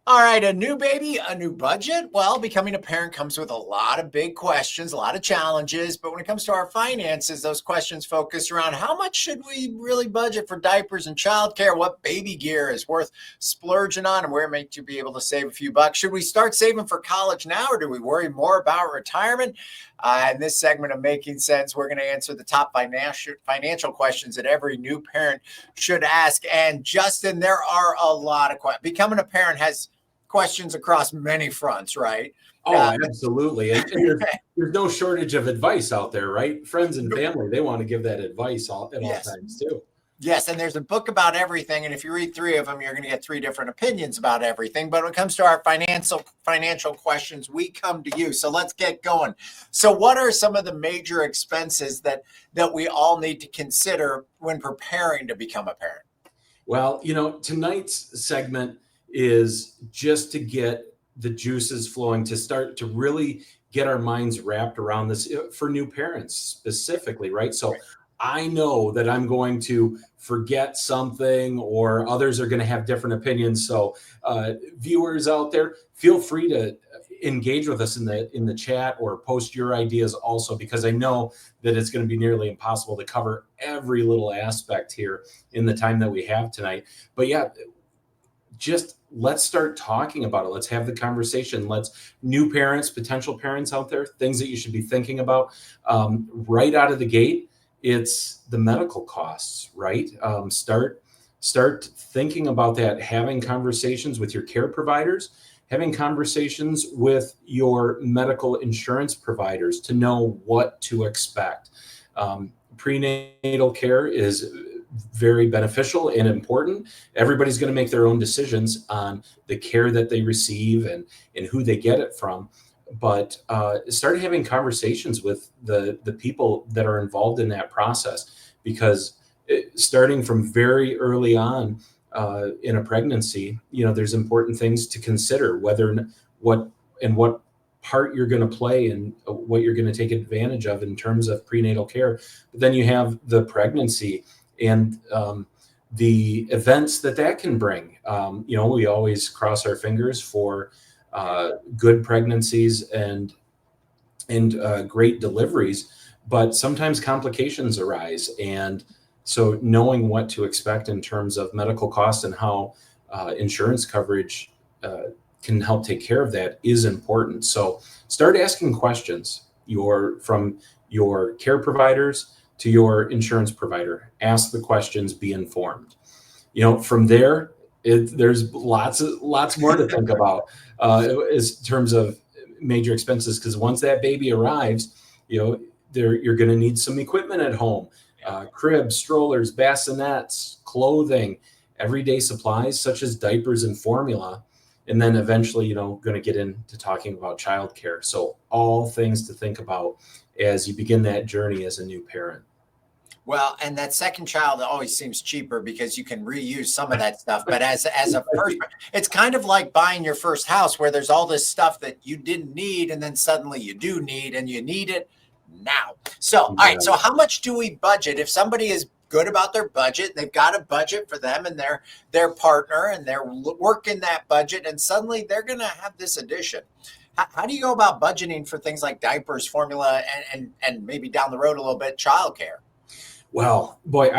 All right, a new baby, a new budget. Well, becoming a parent comes with a lot of big questions, a lot of challenges. But when it comes to our finances, those questions focus around how much should we really budget for diapers and childcare? What baby gear is worth splurging on, and where might you be able to save a few bucks? Should we start saving for college now, or do we worry more about retirement? In this segment of Making Sense, we're going to answer the top financial questions that every new parent should ask. And Justin, there are a lot of questions. Becoming a parent has questions across many fronts, right? Oh, absolutely. And there's no shortage of advice out there, right? Friends and family, they want to give that advice at all Yes. times too. Yes, and there's a book about everything, and if you read three of them, you're going to get three different opinions about everything. But when it comes to our financial questions, we come to you. So let's get going. So, what are some of the major expenses that we all need to consider when preparing to become a parent? Well, tonight's segment is just to get the juices flowing, to start to really get our minds wrapped around this for new parents specifically, right? So I know that I'm going to forget something, or others are going to have different opinions. So viewers out there, feel free to engage with us in the chat, or post your ideas also, because I know that it's going to be nearly impossible to cover every little aspect here in the time that we have tonight. But yeah, just let's start talking about it. Let's have the conversation. Let's, new parents, potential parents out there, things that you should be thinking about right out of the gate. It's the medical costs, right? Start thinking about that, having conversations with your care providers, having conversations with your medical insurance providers to know what to expect. Prenatal care is very beneficial and important. Everybody's going to make their own decisions on the care that they receive and who they get it from. But start having conversations with the people that are involved in that process, because starting from very early on in a pregnancy, there's important things to consider, what part you're going to play and what you're going to take advantage of in terms of prenatal care. But then you have the pregnancy and the events that can bring. We always cross our fingers for good pregnancies and great deliveries, but sometimes complications arise. And so knowing what to expect in terms of medical costs and how insurance coverage can help take care of that is important. So start asking questions from your care providers to your insurance provider. Ask the questions, be informed. From there, there's lots more to think about in terms of major expenses, because once that baby arrives, you're going to need some equipment at home, cribs, strollers, bassinets, clothing, everyday supplies such as diapers and formula. And then eventually, going to get into talking about childcare. So all things to think about as you begin that journey as a new parent. Well, and that second child always seems cheaper because you can reuse some of that stuff. But as a first, it's kind of like buying your first house, where there's all this stuff that you didn't need, and then suddenly you do need, and you need it now. So, all right. So how much do we budget if somebody is good about their budget? They've got a budget for them and their partner, and they're working that budget, and suddenly they're going to have this addition. How do you go about budgeting for things like diapers, formula, and maybe down the road a little bit, childcare? Well, boy,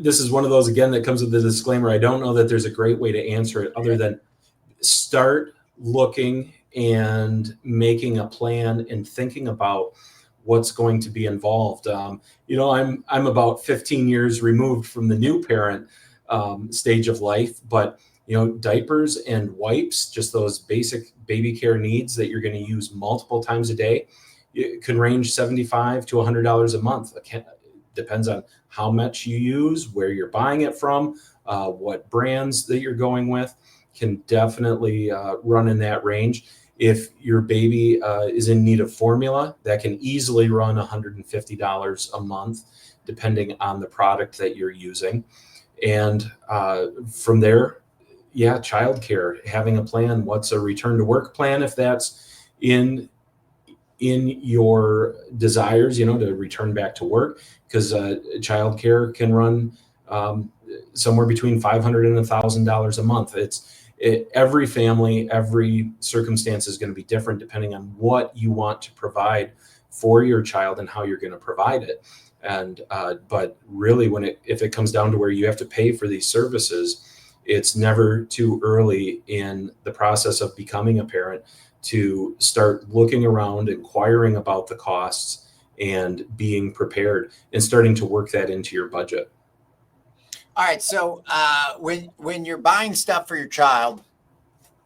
this is one of those, again, that comes with the disclaimer. I don't know that there's a great way to answer it other than start looking and making a plan and thinking about what's going to be involved. I'm about 15 years removed from the new parent stage of life, but diapers and wipes, just those basic baby care needs that you're going to use multiple times a day, it can range $75 to $100 a month. Depends on how much you use, where you're buying it from, what brands that you're going with. Can definitely run in that range. If your baby is in need of formula, that can easily run $150 a month, depending on the product that you're using. And from there, childcare, having a plan. What's a return to work plan if that's in your desires, to return back to work, because childcare can run somewhere between $500 and $1,000 a month. every family, every circumstance is going to be different depending on what you want to provide for your child and how you're going to provide it. And but really, if it comes down to where you have to pay for these services, it's never too early in the process of becoming a parent to start looking around, inquiring about the costs, and being prepared and starting to work that into your budget. All right. So when you're buying stuff for your child,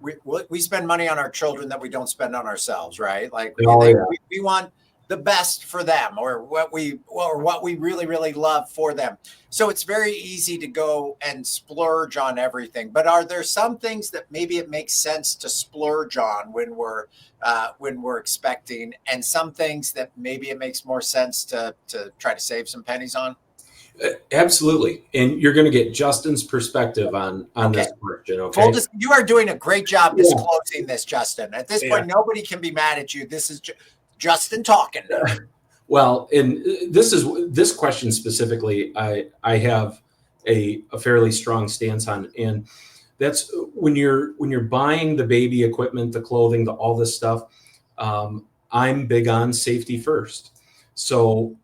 we spend money on our children that we don't spend on ourselves, right? Like we want the best for them, or what we really, really love for them. So it's very easy to go and splurge on everything. But are there some things that maybe it makes sense to splurge on when we're expecting, and some things that maybe it makes more sense to try to save some pennies on? Absolutely. And you're going to get Justin's perspective on this question. Okay. You are doing a great job disclosing this, Justin. At this point, nobody can be mad at you. This is Justin talking. Well, and this question specifically, I have a fairly strong stance on, and that's when you're buying the baby equipment, the clothing, all this stuff. I'm big on safety first. So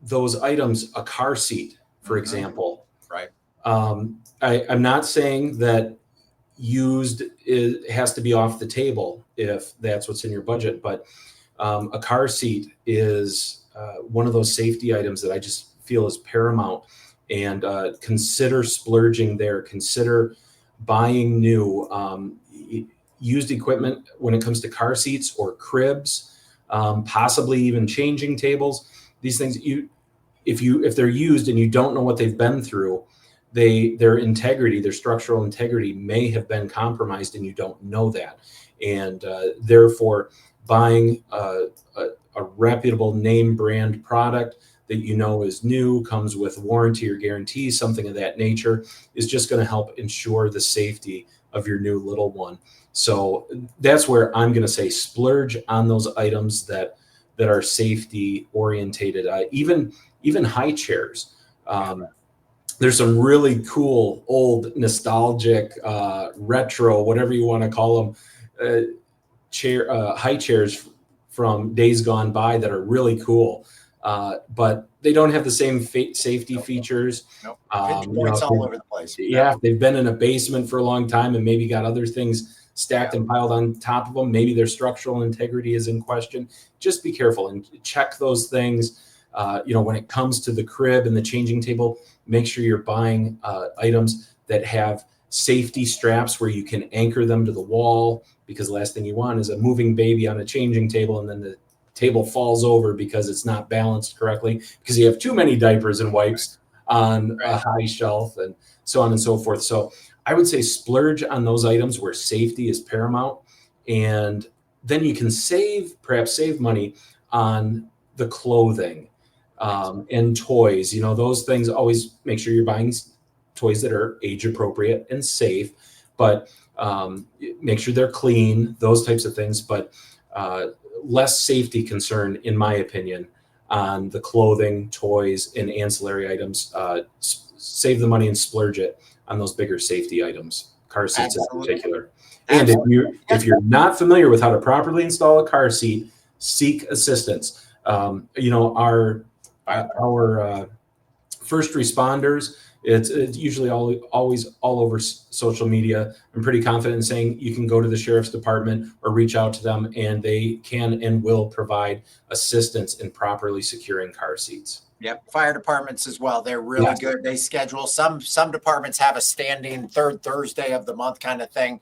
those items, a car seat, for example, right? I'm not saying that used has to be off the table if that's what's in your budget, but a car seat is one of those safety items that I just feel is paramount. And consider splurging there. Consider buying new. Used equipment when it comes to car seats or cribs, possibly even changing tables. These things, if they're used and you don't know what they've been through, their integrity, their structural integrity may have been compromised, and you don't know that. And therefore, buying a reputable name brand product that you know is new, comes with warranty or guarantee, something of that nature, is just going to help ensure the safety of your new little one. So that's where I'm going to say splurge on those items that are safety orientated. Even high chairs. There's some really cool, old, nostalgic, retro, whatever you want to call them, high chairs from days gone by that are really cool. But they don't have the same safety features. Nope. Points all over the place. Yeah, if they've been in a basement for a long time and maybe got other things stacked and piled on top of them, maybe their structural integrity is in question. Just be careful and check those things. When it comes to the crib and the changing table, make sure you're buying items that have safety straps where you can anchor them to the wall, because the last thing you want is a moving baby on a changing table and then the table falls over because it's not balanced correctly, because you have too many diapers and wipes on a high shelf, and so on and so forth. So I would say splurge on those items where safety is paramount, and then you can perhaps save money on the clothing and toys. Those things, always make sure you're buying toys that are age appropriate and safe, but make sure they're clean, those types of things. But less safety concern, in my opinion, on the clothing, toys, and ancillary items. Save the money and splurge it on those bigger safety items, car seats in particular. And if you're not familiar with how to properly install a car seat, seek assistance. Our first responders, it's usually always all over social media. I'm pretty confident in saying you can go to the sheriff's department or reach out to them, and they can and will provide assistance in properly securing car seats. Yep. Fire departments as well. They're really good. They schedule some departments have a standing third Thursday of the month kind of thing.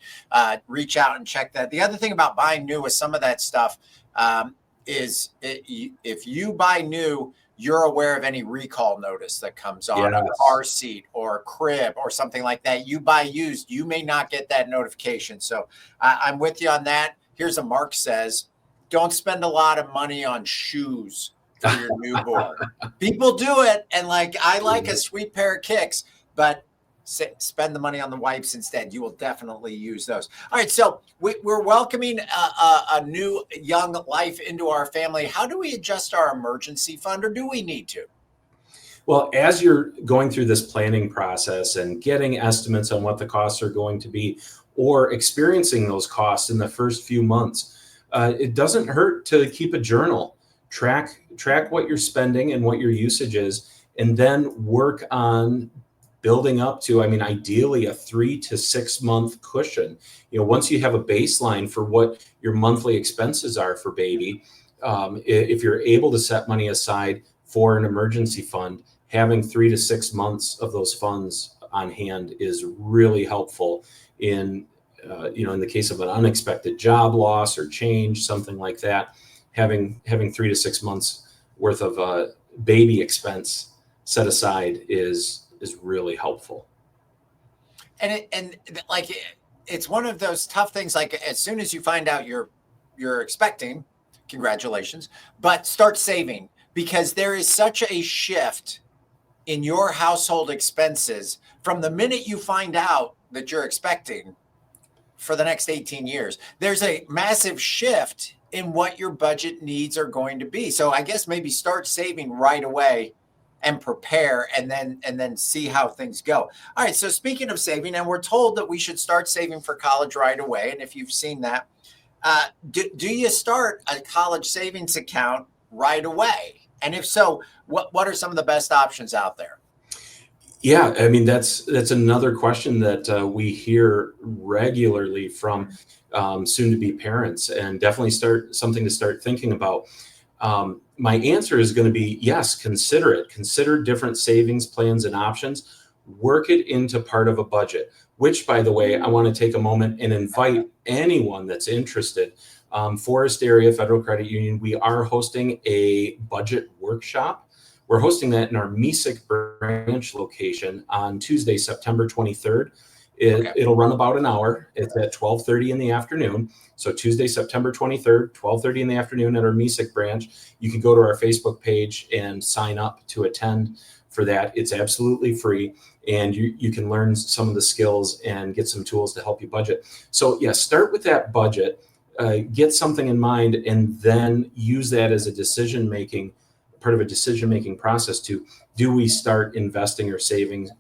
Reach out and check that. The other thing about buying new with some of that stuff is if you buy new, you're aware of any recall notice that comes on a car seat or a crib or something like that. You buy used, you may not get that notification. So I'm with you on that. Here's a Mark says, don't spend a lot of money on shoes for your newborn. People do it. And I like a sweet pair of kicks, but spend the money on the wipes instead. You will definitely use those. All right. So we're welcoming a new young life into our family. How do we adjust our emergency fund, or do we need to? Well, as you're going through this planning process and getting estimates on what the costs are going to be, or experiencing those costs in the first few months, it doesn't hurt to keep a journal, track what you're spending and what your usage is, and then work on building up to, I mean, ideally a 3 to 6 month cushion. Once you have a baseline for what your monthly expenses are for baby, if you're able to set money aside for an emergency fund, having 3 to 6 months of those funds on hand is really helpful in in the case of an unexpected job loss or change, something like that. Having 3 to 6 months worth of baby expense set aside is really helpful. And like it's one of those tough things. Like as soon as you find out you're expecting, congratulations, but start saving, because there is such a shift in your household expenses from the minute you find out that you're expecting for the next 18 years. There's a massive shift in what your budget needs are going to be. So I guess maybe start saving right away and prepare, and then see how things go. All right. So speaking of saving, and we're told that we should start saving for college right away. And if you've seen that, do you start a college savings account right away? And if so, what are some of the best options out there? Yeah, I mean that's another question that we hear regularly from soon-to-be parents, and definitely something to start thinking about. My answer is going to be yes. Consider it. Consider different savings plans and options. Work it into part of a budget. Which, by the way, I want to take a moment and invite anyone that's interested. Forest Area Federal Credit Union, we are hosting a budget workshop. We're hosting that in our Mesick branch location on Tuesday, September 23rd. It'll run about an hour. It's at 12:30 in the afternoon. So Tuesday, September 23rd, 12:30 in the afternoon at our Mesick branch. You can go to our Facebook page and sign up to attend for that. It's absolutely free, and you can learn some of the skills and get some tools to help you budget. So yeah, start with that budget, get something in mind, and then use that as a part of a decision-making process to, do we start investing or saving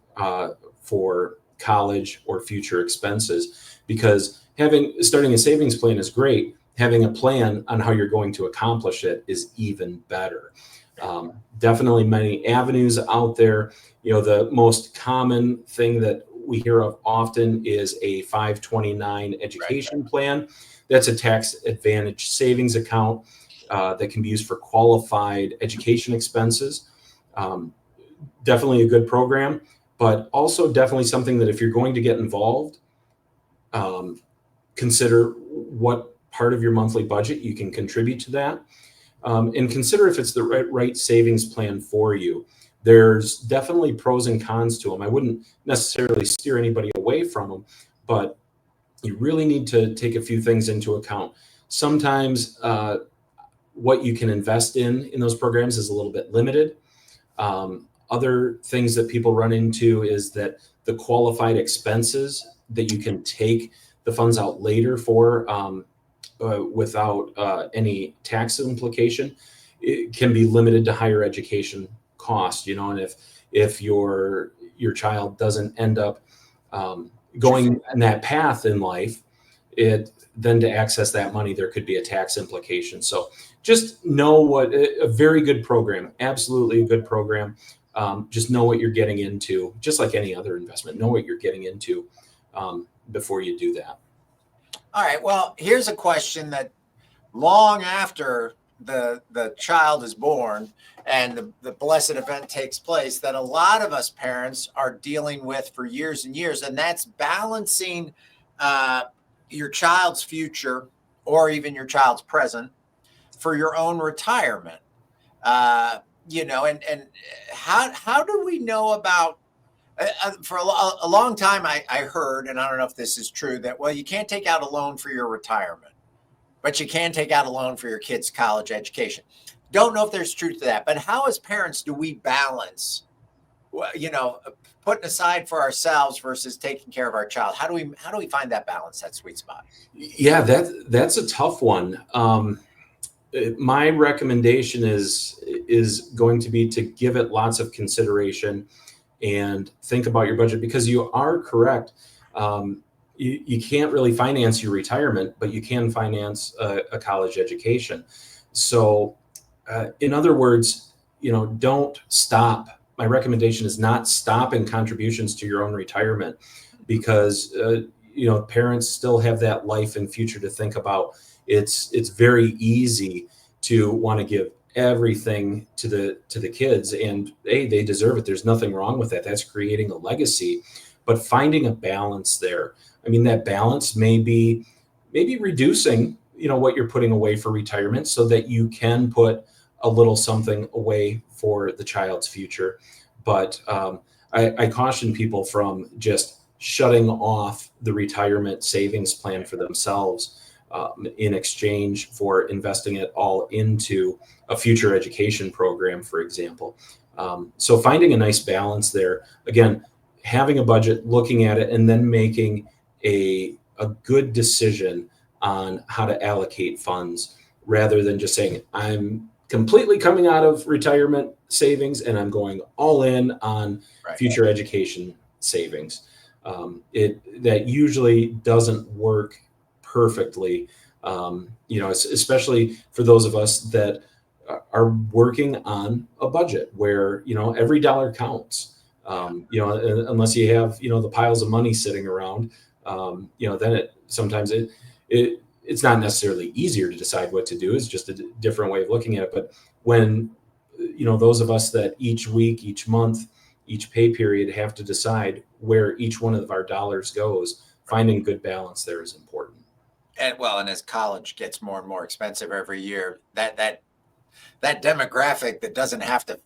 for college or future expenses? Because starting a savings plan is great. Having a plan on how you're going to accomplish it is even better. Definitely many avenues out there. The most common thing that we hear of often is a 529 education plan. That's a tax advantage savings account that can be used for qualified education expenses. Definitely a good program, but also definitely something that if you're going to get involved, consider what part of your monthly budget you can contribute to that, and consider if it's the right savings plan for you. There's definitely pros and cons to them. I wouldn't necessarily steer anybody away from them, but you really need to take a few things into account. Sometimes what you can invest in those programs is a little bit limited. Other things that people run into is that the qualified expenses that you can take the funds out later for without any tax implication, it can be limited to higher education costs. And if your child doesn't end up going in that path in life, then to access that money, there could be a tax implication. So just know a very good program, absolutely a good program. Just know what you're getting into, just like any other investment. Know what you're getting into before you do that. All right. Well, here's a question that long after the child is born and the blessed event takes place, that a lot of us parents are dealing with for years and years, and that's balancing your child's future or even your child's present for your own retirement. And how do we know about, for a long time, I heard, and I don't know if this is true, that, well, you can't take out a loan for your retirement, but you can take out a loan for your kid's college education. Don't know if there's truth to that, but how as parents do we balance, putting aside for ourselves versus taking care of our child? How do we find that balance, that sweet spot? Yeah, that's a tough one. My recommendation is going to be to give it lots of consideration and think about your budget, because you are correct. you can't really finance your retirement, but you can finance a college education. So, in other words, don't stop. My recommendation is not stopping contributions to your own retirement, because parents still have that life and future to think about. It's very easy to want to give everything to the kids, and hey, they deserve it. There's nothing wrong with that. That's creating a legacy. But finding a balance there. I mean, that balance may be maybe reducing, what you're putting away for retirement, so that you can put a little something away for the child's future. But I caution people from just shutting off the retirement savings plan for themselves in exchange for investing it all into a future education program, for example. So finding a nice balance there. Again, having a budget, looking at it, and then making a good decision on how to allocate funds, rather than just saying, I'm completely coming out of retirement savings and I'm going all in on future education savings. That usually doesn't work perfectly, especially for those of us that are working on a budget where, every dollar counts. Unless you have, the piles of money sitting around, then it's not necessarily easier to decide what to do. It's just a different way of looking at it. But when, those of us that each week, each month, each pay period have to decide where each one of our dollars goes, finding good balance there is important. And as college gets more and more expensive every year, that demographic that doesn't have to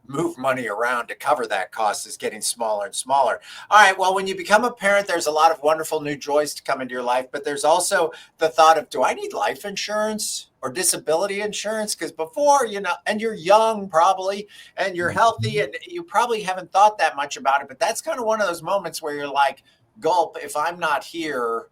move money around to cover that cost is getting smaller and smaller. All right. Well, when you become a parent, there's a lot of wonderful new joys to come into your life, but there's also the thought of, do I need life insurance or disability insurance? Because before, and you're young probably, and you're healthy, and you probably haven't thought that much about it, but that's kind of one of those moments where you're like, gulp, if I'm not here,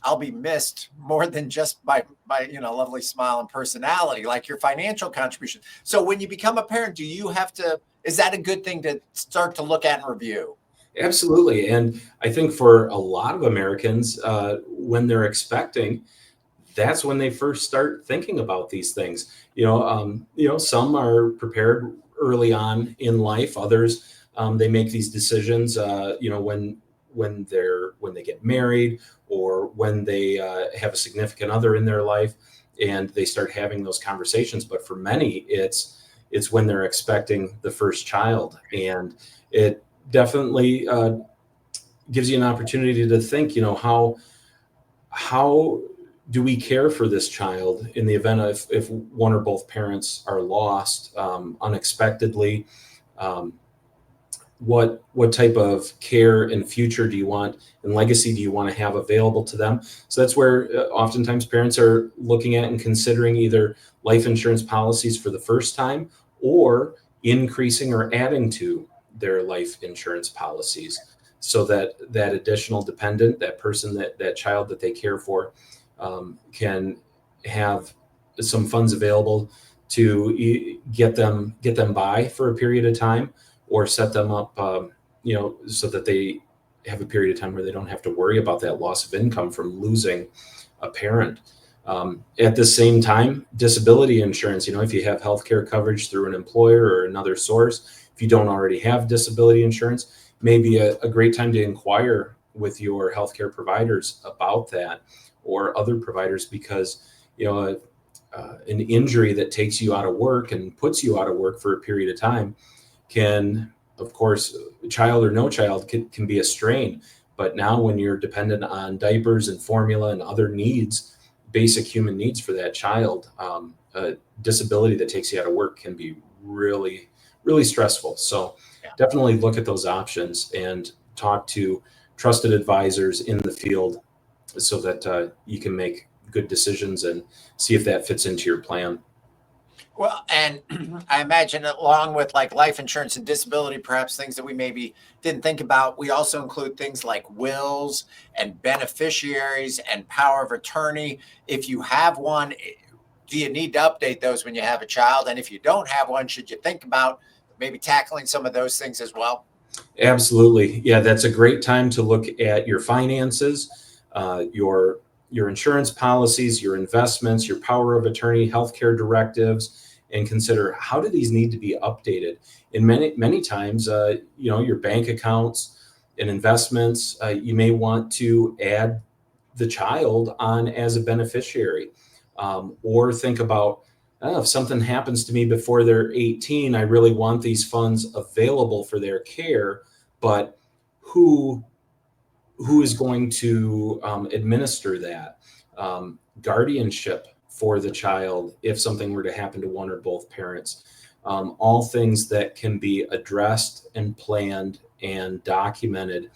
I'll be missed more than just by lovely smile and personality, like your financial contribution. So when you become a parent, is that a good thing to start to look at and review? Absolutely. And I think for a lot of Americans, when they're expecting, that's when they first start thinking about these things. Some are prepared early on in life. Others, they make these decisions, when they get married, or when they have a significant other in their life, and they start having those conversations. But for many, it's when they're expecting the first child, and it definitely gives you an opportunity to think, how do we care for this child in the event if one or both parents are lost unexpectedly? What type of care and future do you want and legacy do you want to have available to them? So that's where oftentimes parents are looking at and considering either life insurance policies for the first time, or increasing or adding to their life insurance policies, so that additional dependent, that person, that child that they care for, can have some funds available to get them by for a period of time, or set them up, so that they have a period of time where they don't have to worry about that loss of income from losing a parent. At the same time, disability insurance, if you have healthcare coverage through an employer or another source, if you don't already have disability insurance, may be a great time to inquire with your healthcare providers about that, or other providers, because, an injury that takes you out of work and puts you out of work for a period of time can, of course, child or no child, can be a strain. But now when you're dependent on diapers and formula and other needs, basic human needs for that child, a disability that takes you out of work can be really, really stressful. So definitely look at those options and talk to trusted advisors in the field, so that you can make good decisions and see if that fits into your plan. Well, and I imagine along with like life insurance and disability, perhaps things that we maybe didn't think about, we also include things like wills and beneficiaries and power of attorney. If you have one, do you need to update those when you have a child? And if you don't have one, should you think about maybe tackling some of those things as well? Absolutely. Yeah, that's a great time to look at your finances, your insurance policies, your investments, your power of attorney, healthcare directives, and consider how do these need to be updated. And many times, your bank accounts and investments, you may want to add the child on as a beneficiary, or think about, if something happens to me before they're 18, I really want these funds available for their care, but who who is going to administer that guardianship for the child if something were to happen to one or both parents? All things that can be addressed and planned and documented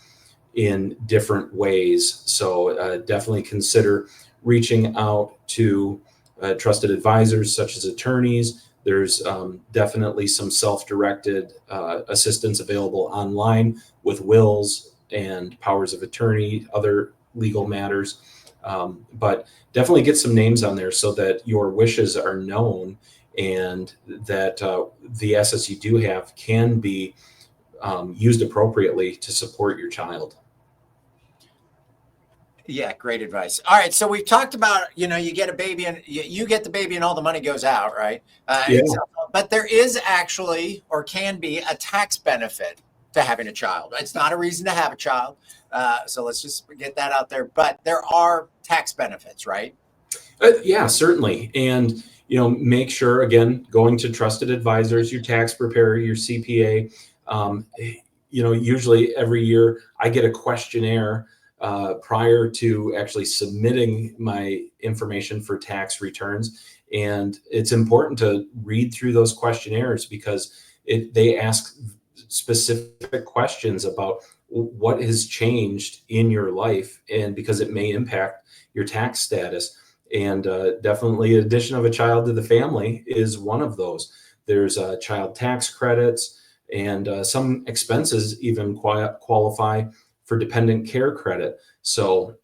in different ways. So definitely consider reaching out to trusted advisors such as attorneys. There's definitely some self-directed assistance available online with wills and powers of attorney, other legal matters. But definitely get some names on there so that your wishes are known and that the assets you do have can be used appropriately to support your child. Yeah, great advice. All right, so we've talked about, you get a baby and you get the baby and all the money goes out, right? Yeah. But there is actually, or can be, a tax benefit to having a child. It's not a reason to have a child. So let's just get that out there. But there are tax benefits, right? Yeah, certainly. And, make sure, again, going to trusted advisors, your tax preparer, your CPA. Usually every year I get a questionnaire prior to actually submitting my information for tax returns. And it's important to read through those questionnaires because they ask specific questions about what has changed in your life, and because it may impact your tax status. And definitely addition of a child to the family is one of those. There's child tax credits, and some expenses even qualify for dependent care credit. So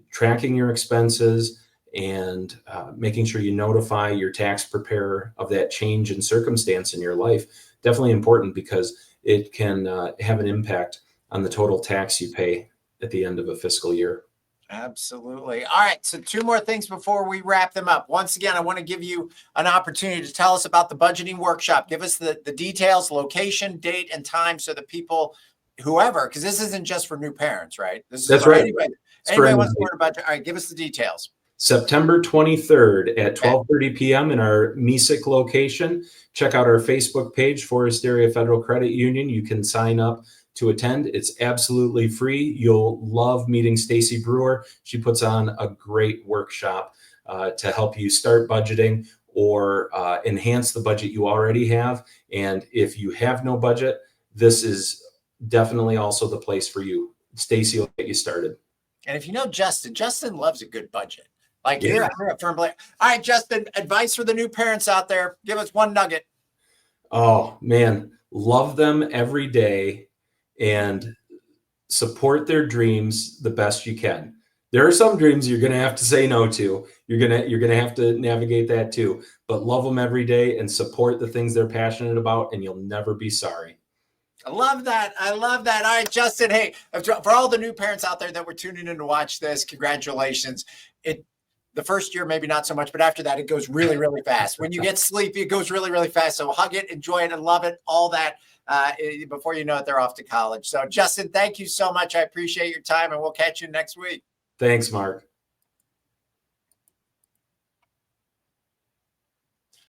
tracking your expenses and making sure you notify your tax preparer of that change in circumstance in your life, definitely important because it can have an impact on the total tax you pay at the end of a fiscal year. Absolutely. All right. So, two more things before we wrap them up. Once again, I want to give you an opportunity to tell us about the budgeting workshop. Give us the details, location, date, and time so that people, whoever, because this isn't just for new parents, right? This is That's for right. anybody. It's for Anybody wants to anybody. learn about it. All right. Give us the details. September 23rd at Okay. 12:30 p.m. in our MESIC location. Check out our Facebook page, Forest Area Federal Credit Union. You can sign up to attend. It's absolutely free. You'll love meeting Stacy Brewer. She puts on a great workshop to help you start budgeting or enhance the budget you already have. And if you have no budget, this is definitely also the place for you. Stacy will get you started. And if you know Justin loves a good budget. Like Yeah. you're a firm player. All right, Justin, advice for the new parents out there. Give us one nugget. Oh man, love them every day and support their dreams the best you can. There are some dreams you're going to have to say no to. You're going to have to navigate that too, but love them every day and support the things they're passionate about, and you'll never be sorry. I love that. I love that. All right, Justin. Hey, for all the new parents out there that were tuning in to watch this, congratulations. The first year, maybe not so much, but after that, it goes really, really fast. When you get sleepy, it goes really, really fast. So hug it, enjoy it, and love it. All that before you know it, they're off to college. So, Justin, thank you so much. I appreciate your time, and we'll catch you next week. Thanks, Mark.